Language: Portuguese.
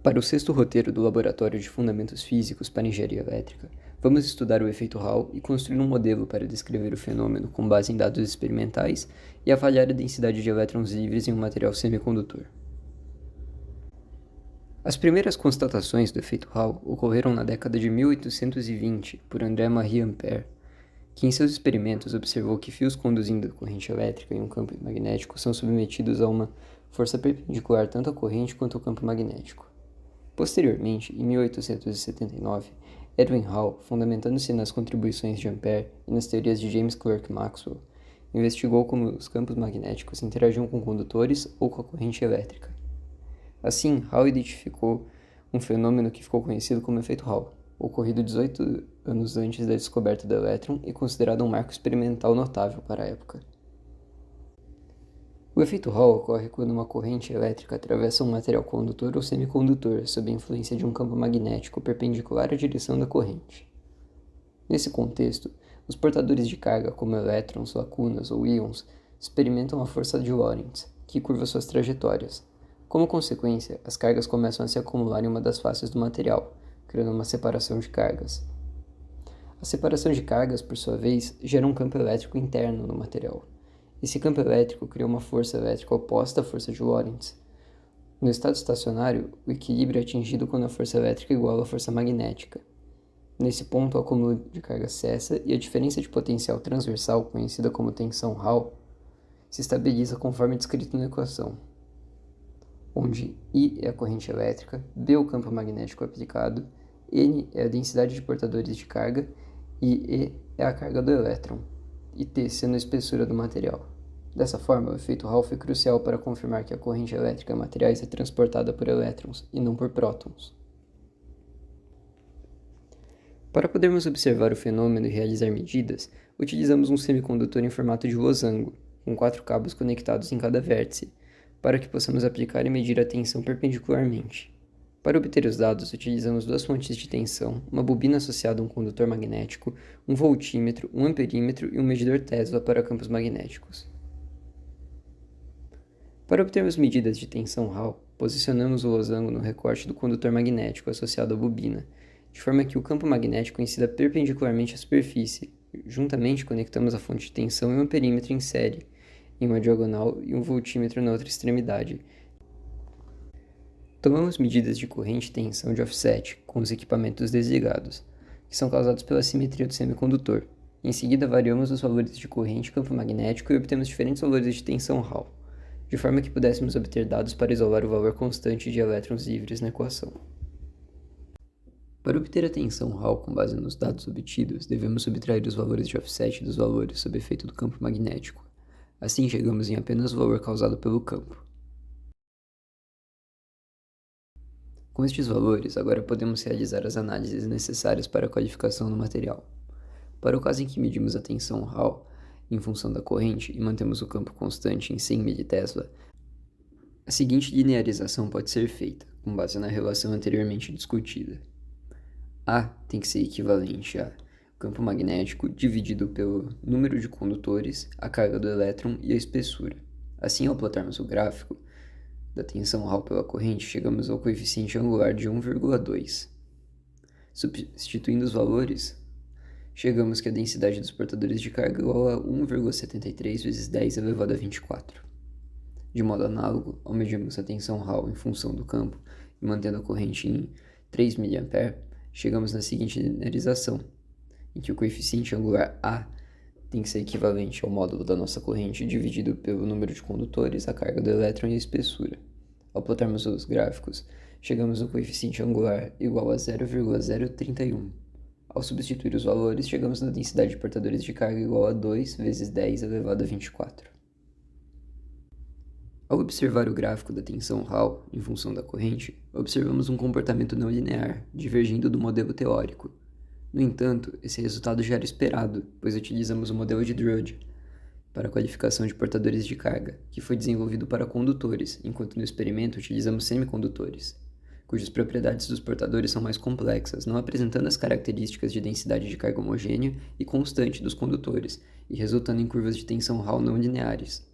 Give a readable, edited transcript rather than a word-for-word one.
Para o sexto roteiro do Laboratório de Fundamentos Físicos para Engenharia Elétrica, vamos estudar o efeito Hall e construir um modelo para descrever o fenômeno com base em dados experimentais e avaliar a densidade de elétrons livres em um material semicondutor. As primeiras constatações do efeito Hall ocorreram na década de 1820 por André-Marie Ampère, que em seus experimentos observou que fios conduzindo corrente elétrica em um campo magnético são submetidos a uma força perpendicular tanto à corrente quanto ao campo magnético. Posteriormente, em 1879, Edwin Hall, fundamentando-se nas contribuições de Ampère e nas teorias de James Clerk Maxwell, investigou como os campos magnéticos interagiam com condutores ou com a corrente elétrica. Assim, Hall identificou um fenômeno que ficou conhecido como efeito Hall, ocorrido 18 anos antes da descoberta do elétron e considerado um marco experimental notável para a época. O efeito Hall ocorre quando uma corrente elétrica atravessa um material condutor ou semicondutor sob a influência de um campo magnético perpendicular à direção da corrente. Nesse contexto, os portadores de carga, como elétrons, lacunas ou íons, experimentam a força de Lorentz, que curva suas trajetórias. Como consequência, as cargas começam a se acumular em uma das faces do material, criando uma separação de cargas. A separação de cargas, por sua vez, gera um campo elétrico interno no material. Esse campo elétrico cria uma força elétrica oposta à força de Lorentz. No estado estacionário, o equilíbrio é atingido quando a força elétrica é igual à força magnética. Nesse ponto, o acúmulo de carga cessa e a diferença de potencial transversal, conhecida como tensão Hall, se estabiliza conforme descrito na equação, onde I é a corrente elétrica, B é o campo magnético aplicado, N é a densidade de portadores de carga e E é a carga do elétron, e T sendo a espessura do material. Dessa forma, o efeito Hall foi crucial para confirmar que a corrente elétrica em materiais é transportada por elétrons e não por prótons. Para podermos observar o fenômeno e realizar medidas, utilizamos um semicondutor em formato de losango, com 4 cabos conectados em cada vértice, para que possamos aplicar e medir a tensão perpendicularmente. Para obter os dados, utilizamos 2 fontes de tensão, uma bobina associada a um condutor magnético, um voltímetro, um amperímetro e um medidor Tesla para campos magnéticos. Para obtermos medidas de tensão Hall, posicionamos o losango no recorte do condutor magnético associado à bobina, de forma que o campo magnético incida perpendicularmente à superfície. Juntamente, conectamos a fonte de tensão e um amperímetro em série, em uma diagonal e um voltímetro na outra extremidade. Tomamos medidas de corrente e tensão de offset com os equipamentos desligados, que são causados pela simetria do semicondutor. Em seguida, variamos os valores de corrente e campo magnético e obtemos diferentes valores de tensão Hall, de forma que pudéssemos obter dados para isolar o valor constante de elétrons livres na equação. Para obter a tensão Hall com base nos dados obtidos, devemos subtrair os valores de offset dos valores sob efeito do campo magnético. Assim, chegamos em apenas o valor causado pelo campo. Com estes valores, agora podemos realizar as análises necessárias para a qualificação do material. Para o caso em que medimos a tensão Hall em função da corrente e mantemos o campo constante em 100 mT, a seguinte linearização pode ser feita, com base na relação anteriormente discutida. A tem que ser equivalente a campo magnético dividido pelo número de condutores, a carga do elétron e a espessura. Assim, ao plotarmos o gráfico da tensão Hall pela corrente, chegamos ao coeficiente angular de 1,2. Substituindo os valores, chegamos que a densidade dos portadores de carga é igual a 1,73 vezes 10 elevado a 24. De modo análogo, ao medirmos a tensão Hall em função do campo e mantendo a corrente em 3 mA, chegamos na seguinte linearização, em que o coeficiente angular A tem que ser equivalente ao módulo da nossa corrente dividido pelo número de condutores, a carga do elétron e a espessura. Ao plotarmos os gráficos, chegamos no coeficiente angular igual a 0,031. Ao substituir os valores, chegamos na densidade de portadores de carga igual a 2 vezes 10 elevado a 24. Ao observar o gráfico da tensão Hall em função da corrente, observamos um comportamento não linear, divergindo do modelo teórico. No entanto, esse resultado já era esperado, pois utilizamos o modelo de Drude para a qualificação de portadores de carga, que foi desenvolvido para condutores, enquanto no experimento utilizamos semicondutores, cujas propriedades dos portadores são mais complexas, não apresentando as características de densidade de carga homogênea e constante dos condutores, e resultando em curvas de tensão Hall não lineares.